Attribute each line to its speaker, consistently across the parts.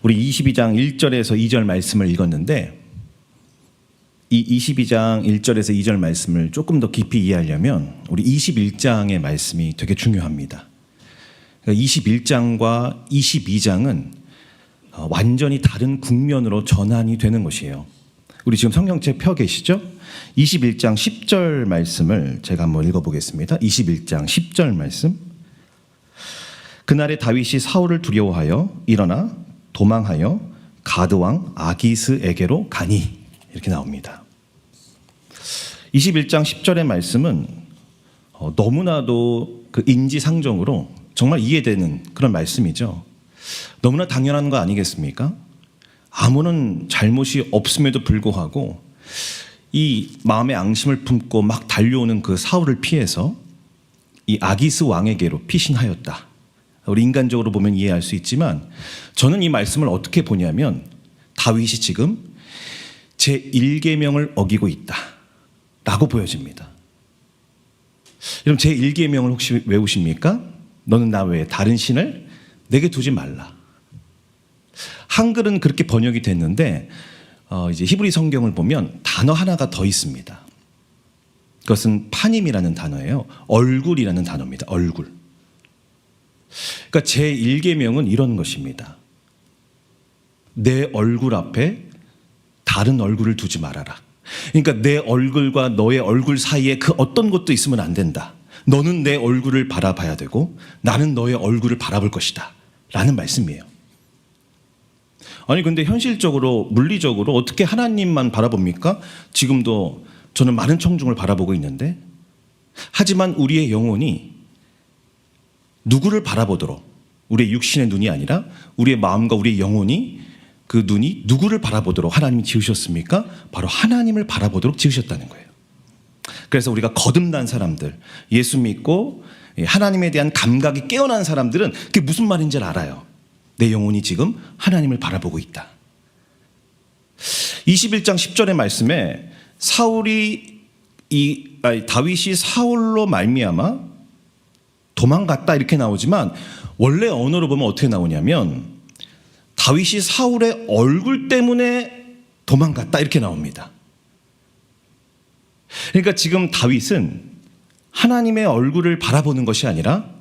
Speaker 1: 우리 22장 1절에서 2절 말씀을 읽었는데 이 22장 1절에서 2절 말씀을 조금 더 깊이 이해하려면 우리 21장의 말씀이 되게 중요합니다. 21장과 22장은 완전히 다른 국면으로 전환이 되는 것이에요. 우리 지금 성경책 펴 계시죠? 21장 10절 말씀을 제가 한번 읽어보겠습니다. 21장 10절 말씀. 그날에 다윗이 사울을 두려워하여 일어나 도망하여 가드왕 아기스에게로 가니, 이렇게 나옵니다. 21장 10절의 말씀은 너무나도 그 인지상정으로 정말 이해되는 그런 말씀이죠. 너무나 당연한 거 아니겠습니까? 아무런 잘못이 없음에도 불구하고 이 마음의 앙심을 품고 막 달려오는 그 사울을 피해서 이 아기스 왕에게로 피신하였다. 우리 인간적으로 보면 이해할 수 있지만 저는 이 말씀을 어떻게 보냐면 다윗이 지금 제1계명을 어기고 있다 라고 보여집니다. 여러분, 제1계명을 혹시 외우십니까? 너는 나 외에 다른 신을 내게 두지 말라. 한글은 그렇게 번역이 됐는데 이제 히브리 성경을 보면 단어 하나가 더 있습니다. 그것은 파님이라는 단어예요. 얼굴이라는 단어입니다. 얼굴. 그러니까 제1계명은 이런 것입니다. 내 얼굴 앞에 다른 얼굴을 두지 말아라. 그러니까 내 얼굴과 너의 얼굴 사이에 그 어떤 것도 있으면 안 된다. 너는 내 얼굴을 바라봐야 되고 나는 너의 얼굴을 바라볼 것이다 라는 말씀이에요. 아니 근데 현실적으로 물리적으로 어떻게 하나님만 바라봅니까? 지금도 저는 많은 청중을 바라보고 있는데, 하지만 우리의 영혼이 누구를 바라보도록, 우리의 육신의 눈이 아니라 우리의 마음과 우리의 영혼이 그 눈이 누구를 바라보도록 하나님이 지으셨습니까? 바로 하나님을 바라보도록 지으셨다는 거예요. 그래서 우리가 거듭난 사람들, 예수 믿고 하나님에 대한 감각이 깨어난 사람들은 그게 무슨 말인지 알아요. 내 영혼이 지금 하나님을 바라보고 있다. 21장 10절의 말씀에 다윗이 사울로 말미암아 도망갔다 이렇게 나오지만 원래 언어로 보면 어떻게 나오냐면 다윗이 사울의 얼굴 때문에 도망갔다 이렇게 나옵니다. 그러니까 지금 다윗은 하나님의 얼굴을 바라보는 것이 아니라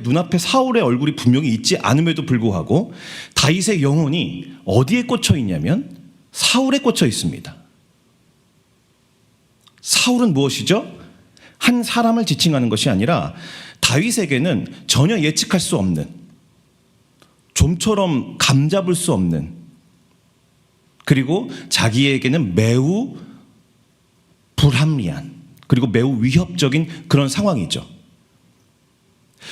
Speaker 1: 눈앞에 사울의 얼굴이 분명히 있지 않음에도 불구하고 다윗의 영혼이 어디에 꽂혀 있냐면 사울에 꽂혀 있습니다. 사울은 무엇이죠? 한 사람을 지칭하는 것이 아니라 다윗에게는 전혀 예측할 수 없는, 좀처럼 감잡을 수 없는, 그리고 자기에게는 매우 불합리한, 그리고 매우 위협적인 그런 상황이죠.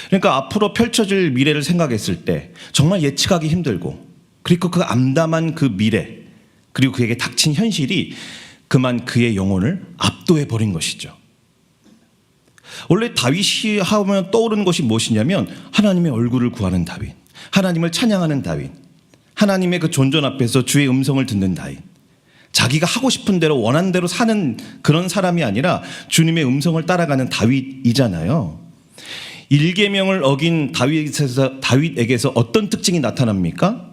Speaker 1: 그러니까 앞으로 펼쳐질 미래를 생각했을 때 정말 예측하기 힘들고, 그리고 그 암담한 그 미래, 그리고 그에게 닥친 현실이 그만 그의 영혼을 압도해 버린 것이죠. 원래 다윗이 하면 떠오르는 것이 무엇이냐면 하나님의 얼굴을 구하는 다윗, 하나님을 찬양하는 다윗, 하나님의 그 존전 앞에서 주의 음성을 듣는 다윗, 자기가 하고 싶은 대로 원하는 대로 사는 그런 사람이 아니라 주님의 음성을 따라가는 다윗이잖아요. 1계명을 어긴 다윗에게서 어떤 특징이 나타납니까?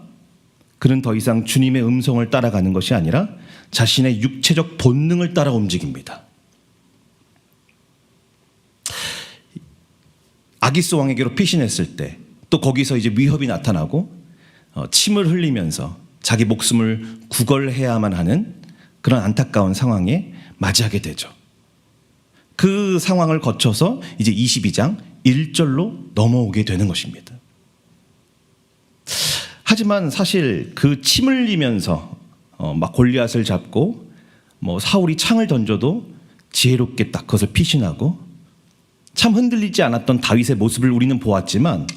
Speaker 1: 그는 더 이상 주님의 음성을 따라가는 것이 아니라 자신의 육체적 본능을 따라 움직입니다. 아기스 왕에게로 피신했을 때 또 거기서 이제 위협이 나타나고 침을 흘리면서 자기 목숨을 구걸해야만 하는 그런 안타까운 상황에 맞이하게 되죠. 그 상황을 거쳐서 이제 22장 1절로 넘어오게 되는 것입니다. 하지만 사실 그 침 흘리면서 막 골리앗을 잡고 사울이 창을 던져도 지혜롭게 딱 그것을 피신하고 참 흔들리지 않았던 다윗의 모습을 우리는 보았지만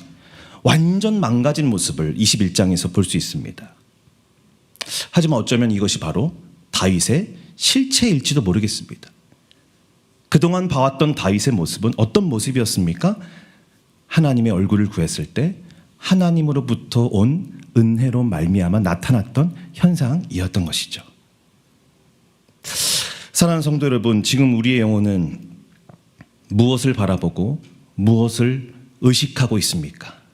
Speaker 1: 완전 망가진 모습을 21장에서 볼 수 있습니다. 하지만 어쩌면 이것이 바로 다윗의 실체일지도 모르겠습니다. 그동안 봐왔던 다윗의 모습은 어떤 모습이었습니까? 하나님의 얼굴을 구했을 때 하나님으로부터 온 은혜로 말미암아 나타났던 현상이었던 것이죠. 사랑하는 성도 여러분, 지금 우리의 영혼은 무엇을 바라보고 무엇을 의식하고 있습니까?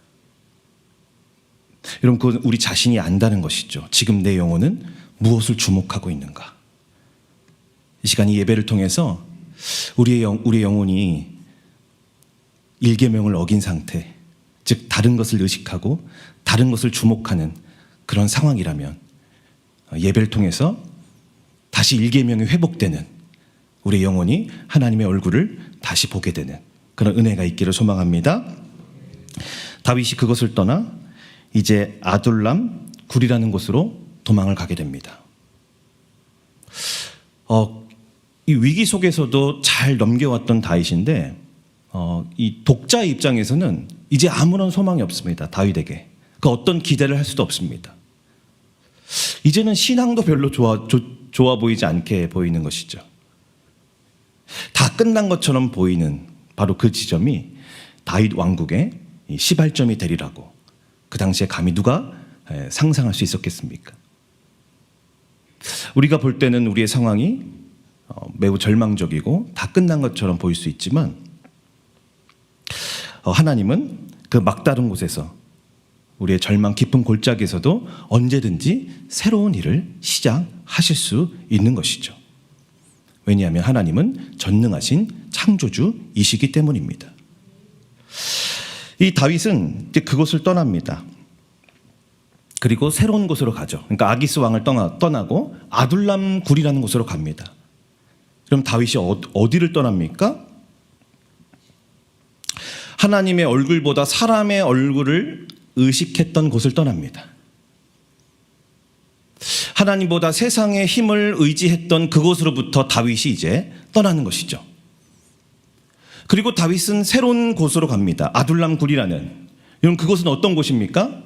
Speaker 1: 여러분, 그건 우리 자신이 안다는 것이죠. 지금 내 영혼은 무엇을 주목하고 있는가? 이 시간 이 예배를 통해서 우리의 영혼이 일계명을 어긴 상태, 즉 다른 것을 의식하고 다른 것을 주목하는 그런 상황이라면 예배를 통해서 다시 일계명이 회복되는, 우리의 영혼이 하나님의 얼굴을 다시 보게 되는 그런 은혜가 있기를 소망합니다. 다윗이 그것을 떠나 이제 아둘람 굴이라는 곳으로 도망을 가게 됩니다. 이 위기 속에서도 잘 넘겨왔던 다윗인데 이 독자의 입장에서는 이제 아무런 소망이 없습니다. 다윗에게 그 어떤 기대를 할 수도 없습니다. 이제는 신앙도 별로 좋아 보이지 않게 보이는 것이죠. 다 끝난 것처럼 보이는 바로 그 지점이 다윗 왕국의 시발점이 되리라고 그 당시에 감히 누가 상상할 수 있었겠습니까? 우리가 볼 때는 우리의 상황이 매우 절망적이고 다 끝난 것처럼 보일 수 있지만 하나님은 그 막다른 곳에서, 우리의 절망 깊은 골짜기에서도 언제든지 새로운 일을 시작하실 수 있는 것이죠. 왜냐하면 하나님은 전능하신 창조주이시기 때문입니다. 이 다윗은 이제 그곳을 떠납니다. 그리고 새로운 곳으로 가죠. 그러니까 아기스 왕을 떠나고 아둘람 굴이라는 곳으로 갑니다. 그럼 다윗이 어디를 떠납니까? 하나님의 얼굴보다 사람의 얼굴을 의식했던 곳을 떠납니다. 하나님보다 세상의 힘을 의지했던 그곳으로부터 다윗이 이제 떠나는 것이죠. 그리고 다윗은 새로운 곳으로 갑니다. 아둘람 굴이라는. 여러분, 그곳은 어떤 곳입니까?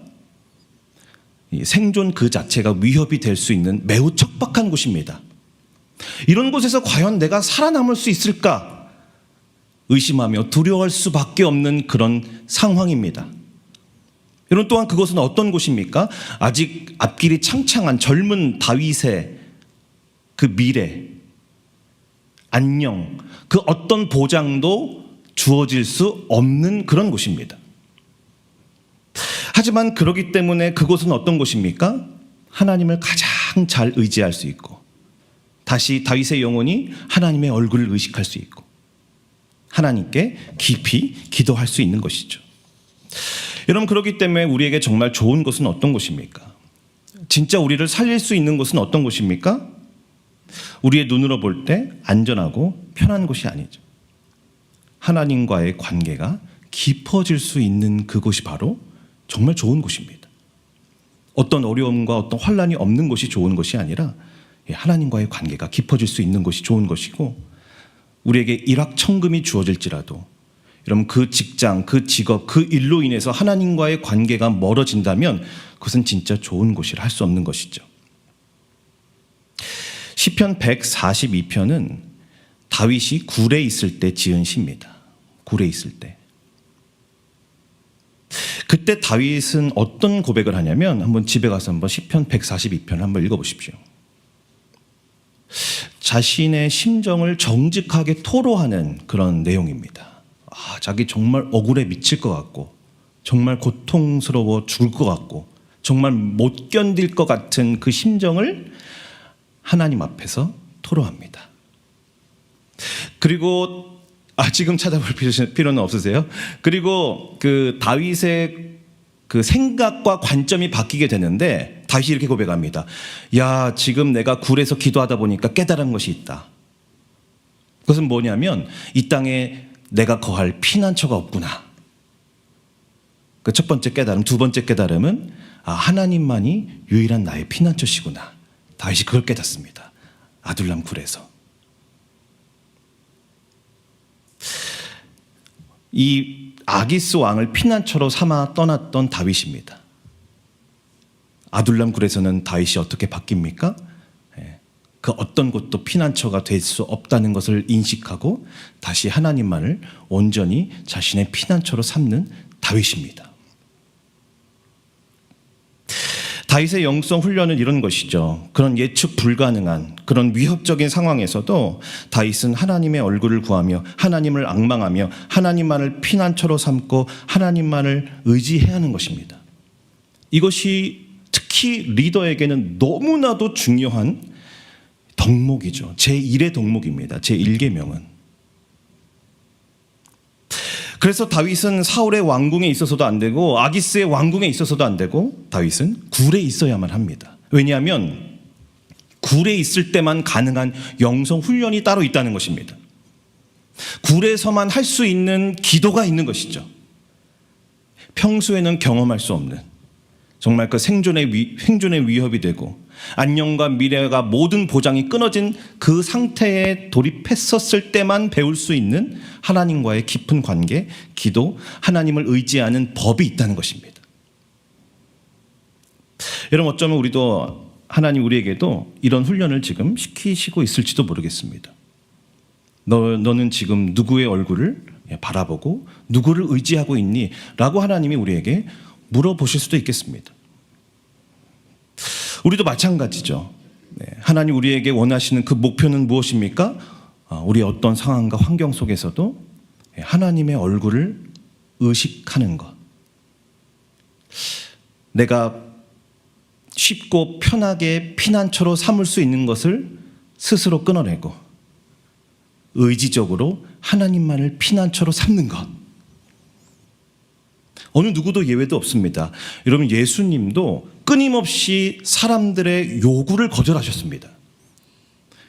Speaker 1: 생존 그 자체가 위협이 될 수 있는 매우 척박한 곳입니다. 이런 곳에서 과연 내가 살아남을 수 있을까 의심하며 두려워할 수밖에 없는 그런 상황입니다. 여러분, 또한 그곳은 어떤 곳입니까? 아직 앞길이 창창한 젊은 다윗의 그 미래, 안녕, 그 어떤 보장도 주어질 수 없는 그런 곳입니다. 하지만 그러기 때문에 그곳은 어떤 곳입니까? 하나님을 가장 잘 의지할 수 있고, 다시 다윗의 영혼이 하나님의 얼굴을 의식할 수 있고, 하나님께 깊이 기도할 수 있는 것이죠. 여러분, 그렇기 때문에 우리에게 정말 좋은 곳은 어떤 곳입니까? 진짜 우리를 살릴 수 있는 곳은 어떤 곳입니까? 우리의 눈으로 볼 때 안전하고 편한 곳이 아니죠. 하나님과의 관계가 깊어질 수 있는 그곳이 바로 정말 좋은 곳입니다. 어떤 어려움과 어떤 환난이 없는 곳이 좋은 것이 아니라 하나님과의 관계가 깊어질 수 있는 곳이 좋은 것이고, 우리에게 일확천금이 주어질지라도 여러분, 그 직장, 그 직업, 그 일로 인해서 하나님과의 관계가 멀어진다면 그것은 진짜 좋은 곳이라 할 수 없는 것이죠. 시편 142편은 다윗이 굴에 있을 때 지은 시입니다. 굴에 있을 때. 그때 다윗은 어떤 고백을 하냐면, 한번 집에 가서 한번 시편 142편을 한번 읽어보십시오. 자신의 심정을 정직하게 토로하는 그런 내용입니다. 자기 정말 억울해 미칠 것 같고, 정말 고통스러워 죽을 것 같고, 정말 못 견딜 것 같은 그 심정을 하나님 앞에서 토로합니다. 그리고 지금 찾아볼 필요는 없으세요? 그리고 그 다윗의 그 생각과 관점이 바뀌게 되는데, 다윗이 이렇게 고백합니다. 야, 지금 내가 굴에서 기도하다 보니까 깨달은 것이 있다. 그것은 뭐냐면, 이 땅에 내가 거할 피난처가 없구나. 그 첫 번째 깨달음. 두 번째 깨달음은 하나님만이 유일한 나의 피난처시구나. 다윗이 그걸 깨닫습니다. 아둘람 굴에서. 이 아기스 왕을 피난처로 삼아 떠났던 다윗입니다. 아둘람 굴에서는 다윗이 어떻게 바뀝니까? 그 어떤 곳도 피난처가 될 수 없다는 것을 인식하고 다시 하나님만을 온전히 자신의 피난처로 삼는 다윗입니다. 다윗의 영성 훈련은 이런 것이죠. 그런 예측 불가능한 그런 위협적인 상황에서도 다윗은 하나님의 얼굴을 구하며 하나님을 앙망하며 하나님만을 피난처로 삼고 하나님만을 의지해야 하는 것입니다. 이것이 특히 리더에게는 너무나도 중요한 덕목이죠. 제1의 덕목입니다. 제1계명은. 그래서 다윗은 사울의 왕궁에 있어서도 안 되고 아기스의 왕궁에 있어서도 안 되고 다윗은 굴에 있어야만 합니다. 왜냐하면 굴에 있을 때만 가능한 영성 훈련이 따로 있다는 것입니다. 굴에서만 할 수 있는 기도가 있는 것이죠. 평소에는 경험할 수 없는, 정말 그 생존의 위협이 되고 안녕과 미래가 모든 보장이 끊어진 그 상태에 돌입했었을 때만 배울 수 있는 하나님과의 깊은 관계, 기도, 하나님을 의지하는 법이 있다는 것입니다. 여러분, 어쩌면 우리도 하나님 우리에게도 이런 훈련을 지금 시키시고 있을지도 모르겠습니다. 너는 지금 누구의 얼굴을 바라보고 누구를 의지하고 있니? 라고 하나님이 우리에게 물어보실 수도 있겠습니다. 우리도 마찬가지죠. 하나님 우리에게 원하시는 그 목표는 무엇입니까? 우리의 어떤 상황과 환경 속에서도 하나님의 얼굴을 의식하는 것. 내가 쉽고 편하게 피난처로 삼을 수 있는 것을 스스로 끊어내고 의지적으로 하나님만을 피난처로 삼는 것. 어느 누구도 예외도 없습니다. 여러분, 예수님도 끊임없이 사람들의 요구를 거절하셨습니다.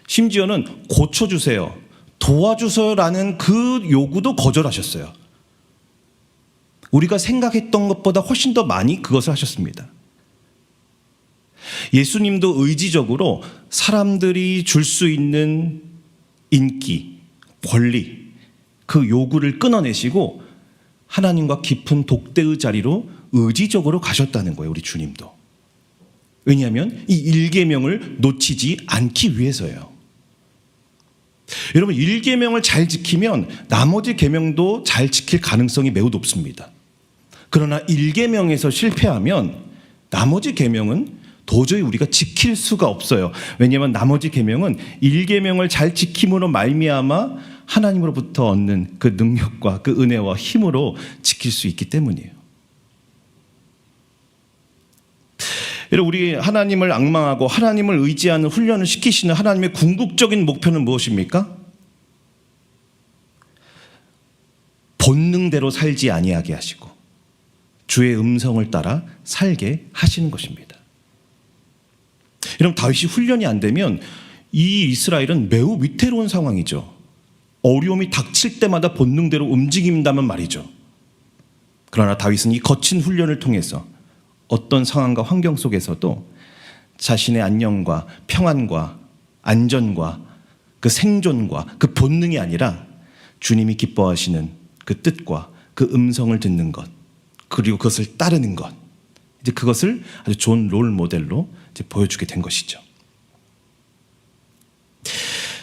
Speaker 1: 심지어는 고쳐주세요, 도와주세요라는 그 요구도 거절하셨어요. 우리가 생각했던 것보다 훨씬 더 많이 그것을 하셨습니다. 예수님도 의지적으로 사람들이 줄 수 있는 인기, 권리, 그 요구를 끊어내시고 하나님과 깊은 독대의 자리로 의지적으로 가셨다는 거예요. 우리 주님도. 왜냐하면 이 1계명을 놓치지 않기 위해서예요. 여러분, 1계명을 잘 지키면 나머지 계명도 잘 지킬 가능성이 매우 높습니다. 그러나 1계명에서 실패하면 나머지 계명은 도저히 우리가 지킬 수가 없어요. 왜냐하면 나머지 계명은 1계명을 잘 지킴으로 말미암아 하나님으로부터 얻는 그 능력과 그 은혜와 힘으로 지킬 수 있기 때문이에요. 여러분, 우리 하나님을 앙망하고 하나님을 의지하는 훈련을 시키시는 하나님의 궁극적인 목표는 무엇입니까? 본능대로 살지 아니하게 하시고 주의 음성을 따라 살게 하시는 것입니다. 여러분, 다윗이 훈련이 안 되면 이 이스라엘은 매우 위태로운 상황이죠. 어려움이 닥칠 때마다 본능대로 움직인다면 말이죠. 그러나 다윗은 이 거친 훈련을 통해서 어떤 상황과 환경 속에서도 자신의 안녕과 평안과 안전과 그 생존과 그 본능이 아니라 주님이 기뻐하시는 그 뜻과 그 음성을 듣는 것, 그리고 그것을 따르는 것, 이제 그것을 아주 좋은 롤 모델로 이제 보여주게 된 것이죠.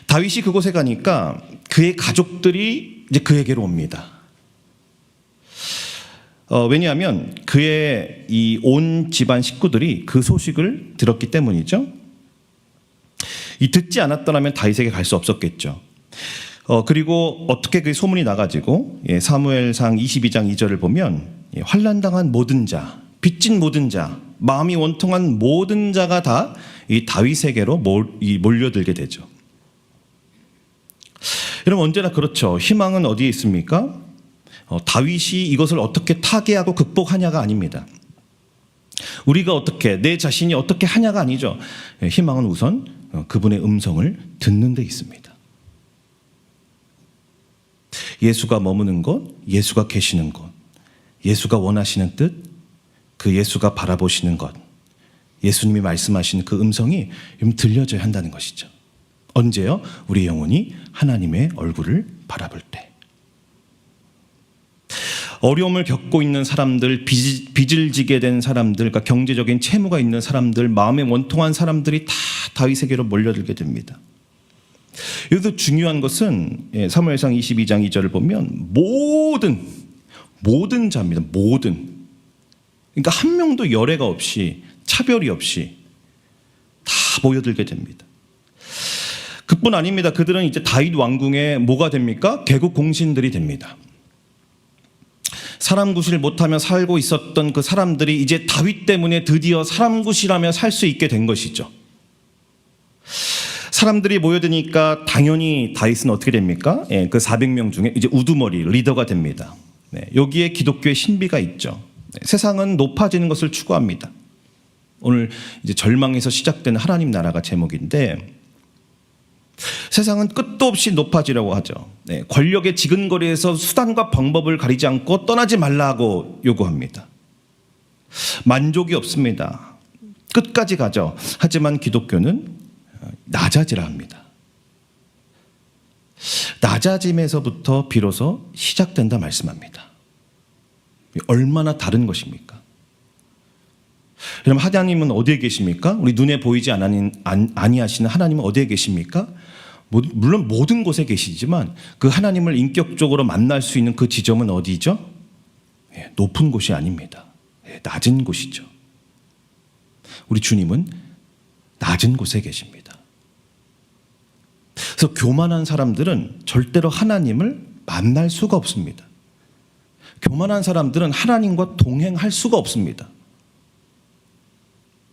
Speaker 1: 다윗이 그곳에 가니까 그의 가족들이 이제 그에게로 옵니다. 왜냐하면 그의 이 온 집안 식구들이 그 소식을 들었기 때문이죠. 이 듣지 않았더라면 다윗에게 갈 수 없었겠죠. 그리고 어떻게 그 소문이 나가지고 사무엘상 22장 2절을 보면 환난당한 모든 자, 빚진 모든 자, 마음이 원통한 모든 자가 다 이 다윗에게로 몰려들게 되죠. 여러분, 언제나 그렇죠. 희망은 어디에 있습니까? 다윗이 이것을 어떻게 타개하고 극복하냐가 아닙니다. 우리가 어떻게, 내 자신이 어떻게 하냐가 아니죠. 희망은 우선 그분의 음성을 듣는 데 있습니다. 예수가 머무는 곳, 예수가 계시는 곳, 예수가 원하시는 뜻, 그 예수가 바라보시는 것, 예수님이 말씀하시는 그 음성이 들려져야 한다는 것이죠. 언제요? 우리 영혼이 하나님의 얼굴을 바라볼 때. 어려움을 겪고 있는 사람들, 빚을 지게 된 사람들, 그러니까 경제적인 채무가 있는 사람들, 마음에 원통한 사람들이 다 다윗에게로 몰려들게 됩니다. 여기서 중요한 것은 사무엘상 22장 2절을 보면 모든 자입니다. 모든. 그러니까 한 명도 열애가 없이, 차별이 없이 다 모여들게 됩니다. 그뿐 아닙니다. 그들은 이제 다윗 왕궁에 뭐가 됩니까? 개국 공신들이 됩니다. 사람 구실 못하며 살고 있었던 그 사람들이 이제 다윗 때문에 드디어 사람 구실하며 살 수 있게 된 것이죠. 사람들이 모여드니까 당연히 다윗은 어떻게 됩니까? 그 400명 중에 이제 우두머리 리더가 됩니다. 여기에 기독교의 신비가 있죠. 세상은 높아지는 것을 추구합니다. 오늘 이제 절망에서 시작된 하나님 나라가 제목인데, 세상은 끝도 없이 높아지려고 하죠. 권력의 지근거리에서 수단과 방법을 가리지 않고 떠나지 말라고 요구합니다. 만족이 없습니다. 끝까지 가죠. 하지만 기독교는 낮아지라 합니다. 낮아짐에서부터 비로소 시작된다 말씀합니다. 얼마나 다른 것입니까? 여러분, 하나님은 어디에 계십니까? 우리 눈에 보이지 아니하시는 하나님은 어디에 계십니까? 물론 모든 곳에 계시지만 그 하나님을 인격적으로 만날 수 있는 그 지점은 어디죠? 높은 곳이 아닙니다. 낮은 곳이죠. 우리 주님은 낮은 곳에 계십니다. 그래서 교만한 사람들은 절대로 하나님을 만날 수가 없습니다. 교만한 사람들은 하나님과 동행할 수가 없습니다.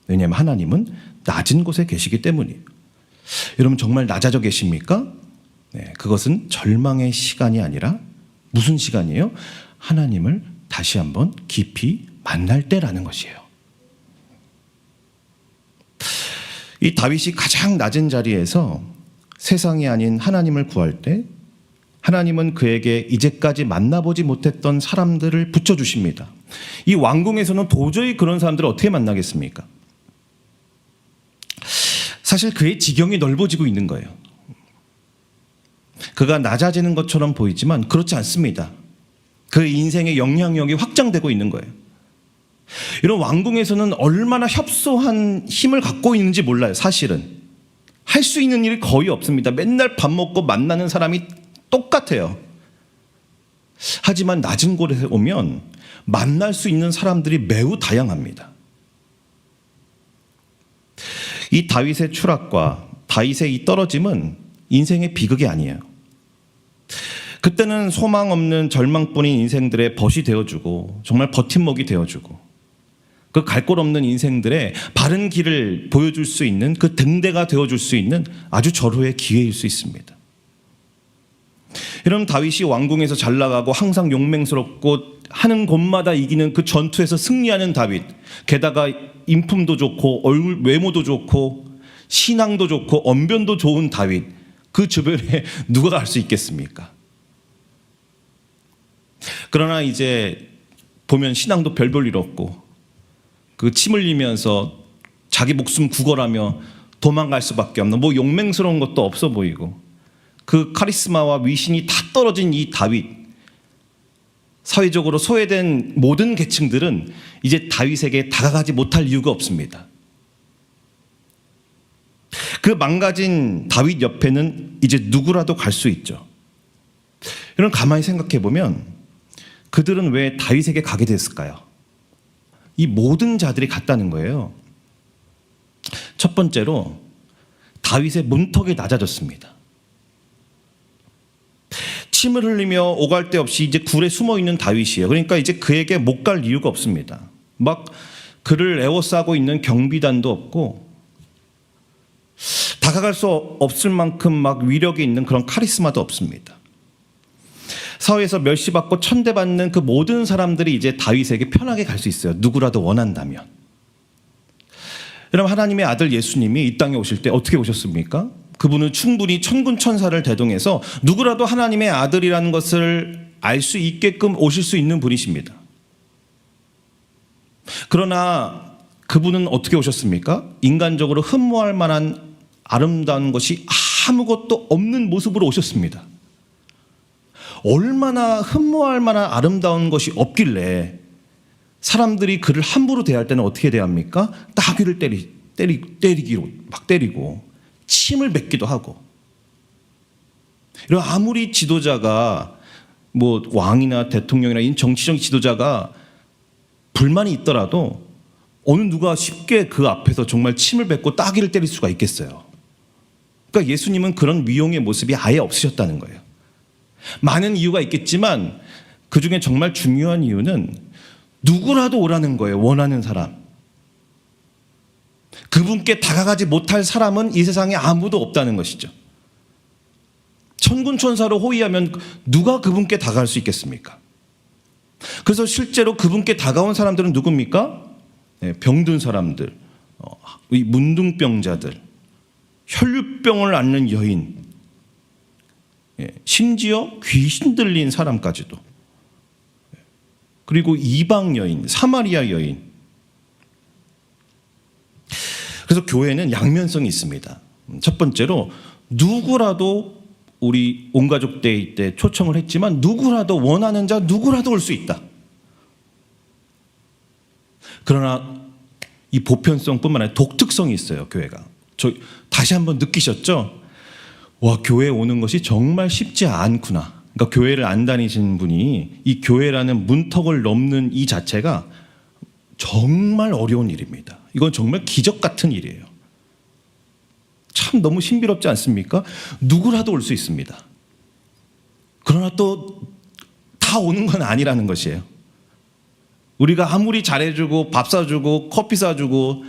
Speaker 1: 왜냐하면 하나님은 낮은 곳에 계시기 때문이에요. 여러분, 정말 낮아져 계십니까? 그것은 절망의 시간이 아니라 무슨 시간이에요? 하나님을 다시 한번 깊이 만날 때라는 것이에요. 이 다윗이 가장 낮은 자리에서 세상이 아닌 하나님을 구할 때 하나님은 그에게 이제까지 만나보지 못했던 사람들을 붙여주십니다. 이 왕궁에서는 도저히 그런 사람들을 어떻게 만나겠습니까? 사실 그의 지경이 넓어지고 있는 거예요. 그가 낮아지는 것처럼 보이지만 그렇지 않습니다. 그 인생의 영향력이 확장되고 있는 거예요. 이런 왕궁에서는 얼마나 협소한 힘을 갖고 있는지 몰라요. 사실은 할 수 있는 일이 거의 없습니다. 맨날 밥 먹고 만나는 사람이 똑같아요. 하지만 낮은 곳에 오면 만날 수 있는 사람들이 매우 다양합니다. 이 다윗의 추락과 다윗의 이 떨어짐은 인생의 비극이 아니에요. 그때는 소망 없는 절망뿐인 인생들의 벗이 되어주고 정말 버팀목이 되어주고 그 갈 곳 없는 인생들의 바른 길을 보여줄 수 있는 그 등대가 되어줄 수 있는 아주 절호의 기회일 수 있습니다. 여러분, 다윗이 왕궁에서 잘 나가고 항상 용맹스럽고 하는 곳마다 이기는 그 전투에서 승리하는 다윗, 게다가 인품도 좋고 얼굴 외모도 좋고 신앙도 좋고 언변도 좋은 다윗, 그 주변에 누가 갈 수 있겠습니까? 그러나 이제 보면 신앙도 별 볼 일 없고 그 침 흘리면서 자기 목숨 구걸하며 도망갈 수밖에 없는, 뭐 용맹스러운 것도 없어 보이고 그 카리스마와 위신이 다 떨어진 이 다윗, 사회적으로 소외된 모든 계층들은 이제 다윗에게 다가가지 못할 이유가 없습니다. 그 망가진 다윗 옆에는 이제 누구라도 갈 수 있죠. 여러분, 가만히 생각해 보면 그들은 왜 다윗에게 가게 됐을까요? 이 모든 자들이 갔다는 거예요. 첫 번째로 다윗의 문턱이 낮아졌습니다. 침을 흘리며 오갈 데 없이 이제 굴에 숨어 있는 다윗이에요. 그러니까 이제 그에게 못 갈 이유가 없습니다. 막 그를 에워싸고 있는 경비단도 없고 다가갈 수 없을 만큼 막 위력이 있는 그런 카리스마도 없습니다. 사회에서 멸시받고 천대받는 그 모든 사람들이 이제 다윗에게 편하게 갈 수 있어요. 누구라도 원한다면. 여러분, 하나님의 아들 예수님이 이 땅에 오실 때 어떻게 오셨습니까? 그분은 충분히 천군 천사를 대동해서 누구라도 하나님의 아들이라는 것을 알 수 있게끔 오실 수 있는 분이십니다. 그러나 그분은 어떻게 오셨습니까? 인간적으로 흠모할 만한 아름다운 것이 아무것도 없는 모습으로 오셨습니다. 얼마나 흠모할 만한 아름다운 것이 없길래 사람들이 그를 함부로 대할 때는 어떻게 대합니까? 따귀를 때리기로 막 때리고 침을 뱉기도 하고. 이런 아무리 지도자가 뭐 왕이나 대통령이나 이 정치적 지도자가 불만이 있더라도 어느 누가 쉽게 그 앞에서 정말 침을 뱉고 따귀를 때릴 수가 있겠어요. 그러니까 예수님은 그런 위용의 모습이 아예 없으셨다는 거예요. 많은 이유가 있겠지만 그 중에 정말 중요한 이유는 누구라도 오라는 거예요. 원하는 사람. 그분께 다가가지 못할 사람은 이 세상에 아무도 없다는 것이죠. 천군천사로 호위하면 누가 그분께 다가갈 수 있겠습니까? 그래서 실제로 그분께 다가온 사람들은 누굽니까? 병든 사람들, 이 문둥병자들, 혈류병을 앓는 여인, 심지어 귀신 들린 사람까지도, 그리고 이방 여인, 사마리아 여인. 그래서 교회는 양면성이 있습니다. 첫 번째로 누구라도 우리 온가족 데이 때 초청을 했지만 누구라도 원하는 자 누구라도 올 수 있다. 그러나 이 보편성뿐만 아니라 독특성이 있어요. 교회가. 저 다시 한번 느끼셨죠? 와, 교회에 오는 것이 정말 쉽지 않구나. 그러니까 교회를 안 다니신 분이 이 교회라는 문턱을 넘는 이 자체가 정말 어려운 일입니다. 이건 정말 기적 같은 일이에요. 참 너무 신비롭지 않습니까? 누구라도 올 수 있습니다. 그러나 또 다 오는 건 아니라는 것이에요. 우리가 아무리 잘해주고 밥 사주고 커피 사주고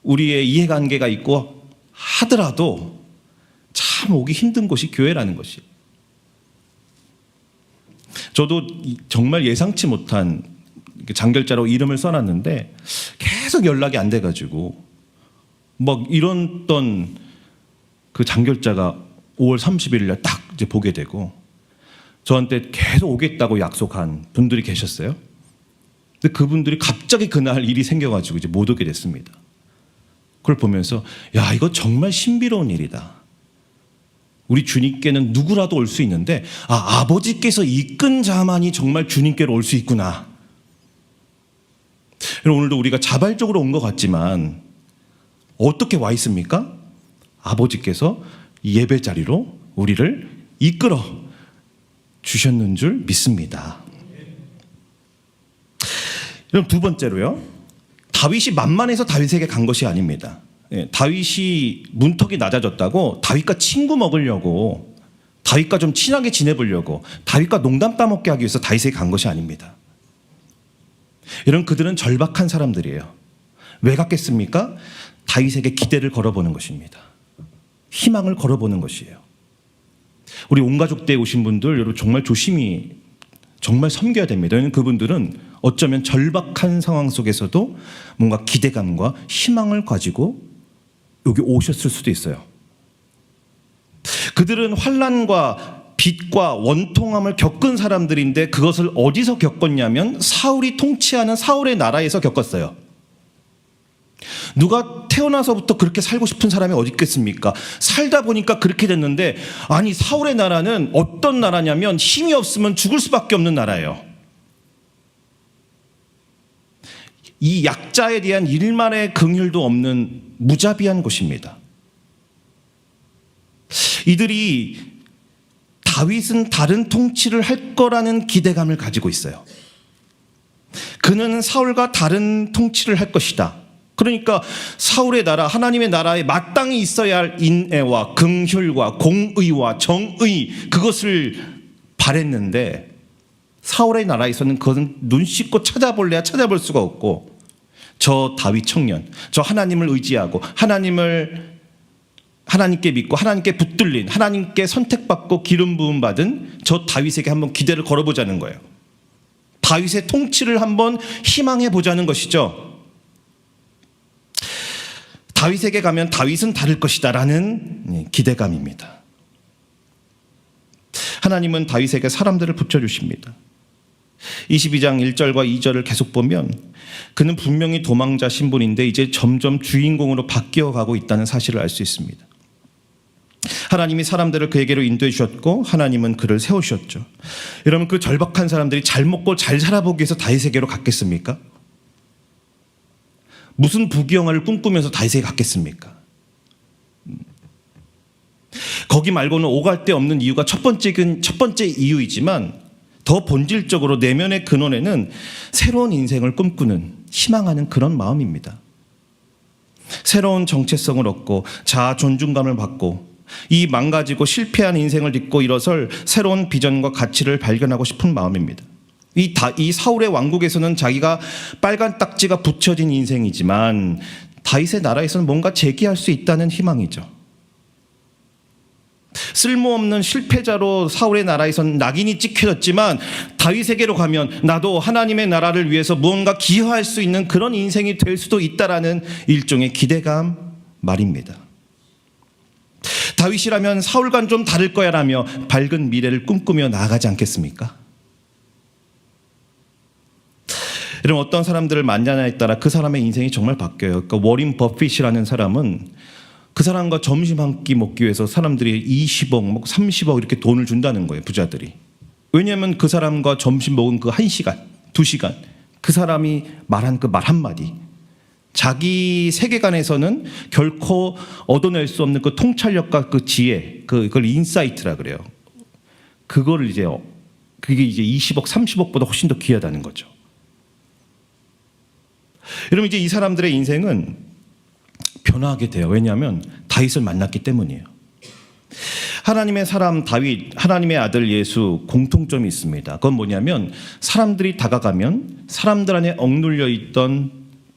Speaker 1: 우리의 이해관계가 있고 하더라도 참 오기 힘든 곳이 교회라는 것이에요. 저도 정말 예상치 못한 장결자로 이름을 써놨는데 계속 연락이 안 돼가지고 막 이랬던 그 장결자가 5월 31일 날 딱 이제 보게 되고 저한테 계속 오겠다고 약속한 분들이 계셨어요. 근데 그분들이 갑자기 그날 일이 생겨가지고 이제 못 오게 됐습니다. 그걸 보면서 야, 이거 정말 신비로운 일이다. 우리 주님께는 누구라도 올 수 있는데 아버지께서 이끈 자만이 정말 주님께로 올 수 있구나. 오늘도 우리가 자발적으로 온 것 같지만 어떻게 와 있습니까? 아버지께서 예배 자리로 우리를 이끌어 주셨는 줄 믿습니다. 그럼 두 번째로요. 다윗이 만만해서 다윗에게 간 것이 아닙니다. 다윗이 문턱이 낮아졌다고 다윗과 친구 먹으려고, 다윗과 좀 친하게 지내보려고, 다윗과 농담 따먹게 하기 위해서 다윗에게 간 것이 아닙니다. 이런 그들은 절박한 사람들이에요. 왜 갔겠습니까? 다윗에게 기대를 걸어보는 것입니다. 희망을 걸어보는 것이에요. 우리 온가족 때에 오신 분들 여러분 정말 조심히 정말 섬겨야 됩니다. 왜냐하면 그분들은 어쩌면 절박한 상황 속에서도 뭔가 기대감과 희망을 가지고 여기 오셨을 수도 있어요. 그들은 환난과 빚과 원통함을 겪은 사람들인데 그것을 어디서 겪었냐면 사울이 통치하는 사울의 나라에서 겪었어요. 누가 태어나서부터 그렇게 살고 싶은 사람이 어디 있겠습니까? 살다 보니까 그렇게 됐는데, 아니 사울의 나라는 어떤 나라냐면 힘이 없으면 죽을 수밖에 없는 나라예요. 이 약자에 대한 일말의 긍휼도 없는 무자비한 곳입니다. 이들이 다윗은 다른 통치를 할 거라는 기대감을 가지고 있어요. 그는 사울과 다른 통치를 할 것이다. 그러니까 사울의 나라, 하나님의 나라에 마땅히 있어야 할 인애와 긍휼과 공의와 정의, 그것을 바랬는데 사울의 나라에서는 그것은 눈 씻고 찾아볼래야 찾아볼 수가 없고, 저 다윗 청년, 저 하나님을 의지하고 하나님께 믿고 하나님께 붙들린, 하나님께 선택받고 기름 부음 받은 저 다윗에게 한번 기대를 걸어보자는 거예요. 다윗의 통치를 한번 희망해 보자는 것이죠. 다윗에게 가면 다윗은 다를 것이다 라는 기대감입니다. 하나님은 다윗에게 사람들을 붙여주십니다. 22장 1절과 2절을 계속 보면 그는 분명히 도망자 신분인데 이제 점점 주인공으로 바뀌어가고 있다는 사실을 알 수 있습니다. 하나님이 사람들을 그에게로 인도해 주셨고 하나님은 그를 세우셨죠. 여러분, 그 절박한 사람들이 잘 먹고 잘 살아보기 위해서 다윗에게로 갔겠습니까? 무슨 부귀영화를 꿈꾸면서 다윗에게 갔겠습니까? 거기 말고는 오갈 데 없는 이유가 첫 번째 이유이지만 더 본질적으로 내면의 근원에는 새로운 인생을 꿈꾸는, 희망하는 그런 마음입니다. 새로운 정체성을 얻고 자아 존중감을 받고 이 망가지고 실패한 인생을 딛고 일어설 새로운 비전과 가치를 발견하고 싶은 마음입니다. 이 사울의 왕국에서는 자기가 빨간 딱지가 붙여진 인생이지만 다윗의 나라에서는 뭔가 재기할 수 있다는 희망이죠. 쓸모없는 실패자로 사울의 나라에서는 낙인이 찍혀졌지만 다윗에게로 가면 나도 하나님의 나라를 위해서 무언가 기여할 수 있는 그런 인생이 될 수도 있다라는 일종의 기대감 말입니다. 다윗이라면 사울과는 좀 다를 거야라며 밝은 미래를 꿈꾸며 나아가지 않겠습니까? 여러분, 어떤 사람들을 만나냐에 따라 그 사람의 인생이 정말 바뀌어요. 그러니까 워린 버핏이라는 사람은 그 사람과 점심 한 끼 먹기 위해서 사람들이 20억, 30억 이렇게 돈을 준다는 거예요, 부자들이. 왜냐하면 그 사람과 점심 먹은 그 1시간, 2시간, 그 사람이 말한 그 말 한마디, 자기 세계관에서는 결코 얻어낼 수 없는 그 통찰력과 그 지혜, 그걸 인사이트라 그래요. 그거를 그게 이제 20억, 30억보다 훨씬 더 귀하다는 거죠. 여러분, 이제 이 사람들의 인생은 변화하게 돼요. 왜냐하면 다윗을 만났기 때문이에요. 하나님의 사람 다윗, 하나님의 아들 예수, 공통점이 있습니다. 그건 뭐냐면 사람들이 다가가면 사람들 안에 억눌려 있던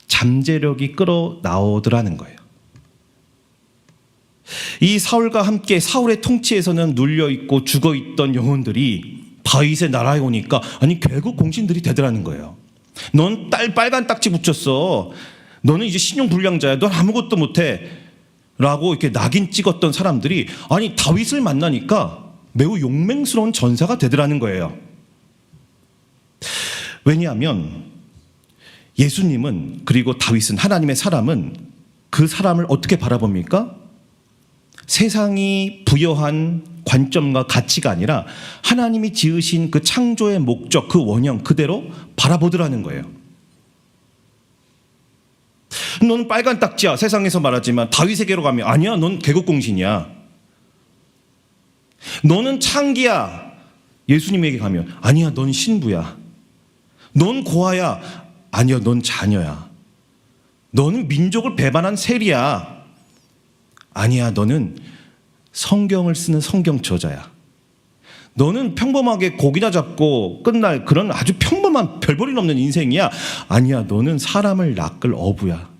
Speaker 1: 잠재력이 끌어나오더라는 거예요. 이 사울과 함께 사울의 통치에서는 눌려있고 죽어있던 영혼들이 다윗의 나라에 오니까 아니 결국 공신들이 되더라는 거예요. 넌 빨간 딱지 붙였어. 너는 이제 신용불량자야. 넌 아무것도 못해. 라고 이렇게 낙인 찍었던 사람들이 아니 다윗을 만나니까 매우 용맹스러운 전사가 되더라는 거예요. 왜냐하면 예수님은, 그리고 다윗은, 하나님의 사람은 그 사람을 어떻게 바라봅니까? 세상이 부여한 관점과 가치가 아니라 하나님이 지으신 그 창조의 목적, 그 원형 그대로 바라보더라는 거예요. 너는 빨간 딱지야, 세상에서 말하지만 다윗에게로 가면 아니야, 넌 개국공신이야. 너는 창기야, 예수님에게 가면 아니야, 넌 신부야. 넌 고아야, 아니야, 넌 자녀야. 너는 민족을 배반한 세리야. 아니야, 너는 성경을 쓰는 성경 저자야. 너는 평범하게 고기나 잡고 끝날 그런 아주 평범한 별볼일 없는 인생이야. 아니야, 너는 사람을 낚을 어부야.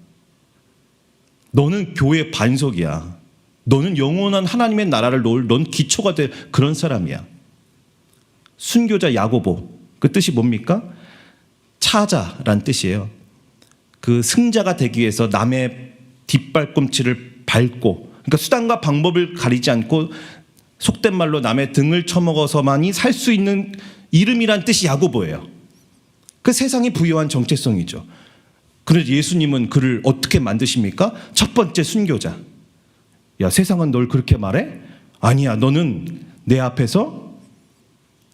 Speaker 1: 너는 교회 반석이야. 너는 영원한 하나님의 나라를 놓을 넌 기초가 될 그런 사람이야. 순교자 야고보, 그 뜻이 뭡니까? 차자란 뜻이에요. 그 승자가 되기 위해서 남의 뒷발꿈치를 밟고, 그러니까 수단과 방법을 가리지 않고 속된 말로 남의 등을 쳐먹어서만이 살 수 있는 이름이란 뜻이 야고보예요. 그 세상이 부여한 정체성이죠. 그래서 예수님은 그를 어떻게 만드십니까? 첫 번째 순교자. 야, 세상은 널 그렇게 말해? 아니야, 너는 내 앞에서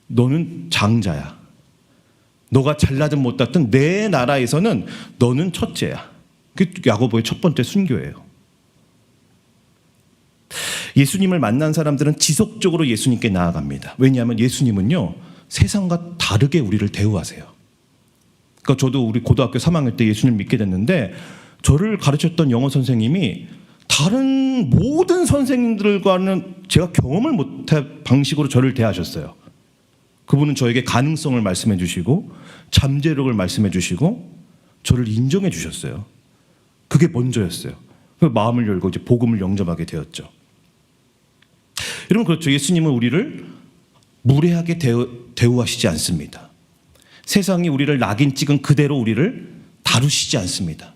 Speaker 1: 너는 장자야. 너가 잘나든 못났든 내 나라에서는 너는 첫째야. 그게 야고보의 첫 번째 순교예요. 예수님을 만난 사람들은 지속적으로 예수님께 나아갑니다. 왜냐하면 예수님은요, 세상과 다르게 우리를 대우하세요. 그러니까 저도 우리 고등학교 3학년 때 예수님 믿게 됐는데 저를 가르쳤던 영어 선생님이 다른 모든 선생님들과는 제가 경험을 못할 방식으로 저를 대하셨어요. 그분은 저에게 가능성을 말씀해 주시고 잠재력을 말씀해 주시고 저를 인정해 주셨어요. 그게 먼저였어요. 마음을 열고 이제 복음을 영접하게 되었죠. 여러분, 그렇죠. 예수님은 우리를 무례하게 대우하시지 않습니다. 세상이 우리를 낙인 찍은 그대로 우리를 다루시지 않습니다.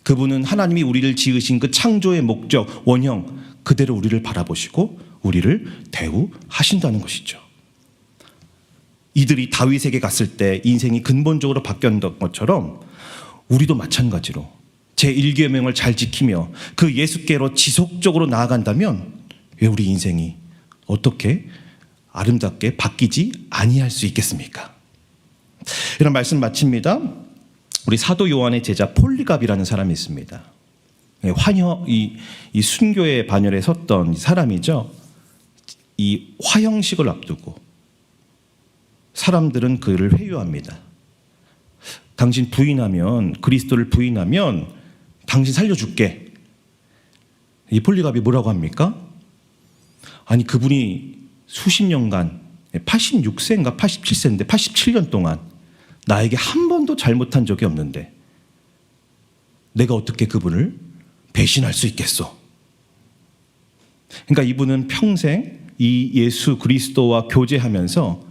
Speaker 1: 그분은 하나님이 우리를 지으신 그 창조의 목적, 원형 그대로 우리를 바라보시고 우리를 대우하신다는 것이죠. 이들이 다윗에게 갔을 때 인생이 근본적으로 바뀌었던 것처럼 우리도 마찬가지로 제1계명을 잘 지키며 그 예수께로 지속적으로 나아간다면 왜 우리 인생이 어떻게 아름답게 바뀌지 아니할 수 있겠습니까? 이런 말씀 마칩니다. 우리 사도 요한의 제자 폴리갑이라는 사람이 있습니다. 이 순교의 반열에 섰던 사람이죠. 이 화형식을 앞두고 사람들은 그를 회유합니다. 당신 부인하면, 그리스도를 부인하면 당신 살려줄게. 이 폴리갑이 뭐라고 합니까? 아니, 그분이 수십 년간 86세인가 87세인데 87년 동안 나에게 한 번도 잘못한 적이 없는데 내가 어떻게 그분을 배신할 수 있겠소? 그러니까 이분은 평생 이 예수 그리스도와 교제하면서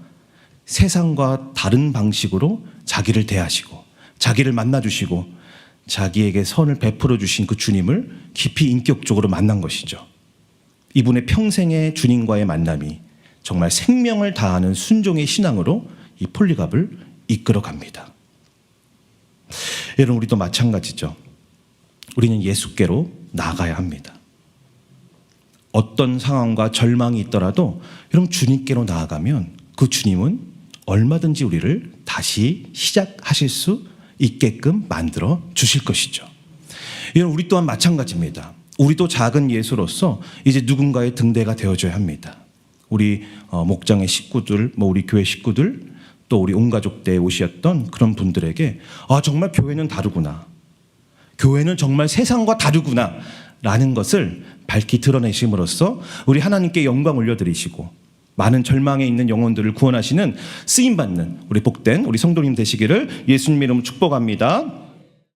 Speaker 1: 세상과 다른 방식으로 자기를 대하시고 자기를 만나주시고 자기에게 선을 베풀어 주신 그 주님을 깊이 인격적으로 만난 것이죠. 이분의 평생의 주님과의 만남이 정말 생명을 다하는 순종의 신앙으로 이 폴리갑을 이끌어갑니다. 여러분, 우리도 마찬가지죠. 우리는 예수께로 나아가야 합니다. 어떤 상황과 절망이 있더라도 여러분, 주님께로 나아가면 그 주님은 얼마든지 우리를 다시 시작하실 수 있게끔 만들어 주실 것이죠. 여러분, 우리 또한 마찬가지입니다. 우리도 작은 예수로서 이제 누군가의 등대가 되어줘야 합니다. 우리 목장의 식구들, 우리 교회 식구들, 또 우리 온 가족대에 오셨던 그런 분들에게 정말 교회는 다르구나, 교회는 정말 세상과 다르구나 라는 것을 밝히 드러내심으로써 우리 하나님께 영광 올려드리시고 많은 절망에 있는 영혼들을 구원하시는 쓰임받는 우리 복된 우리 성도님 되시기를 예수님 이름으로 축복합니다.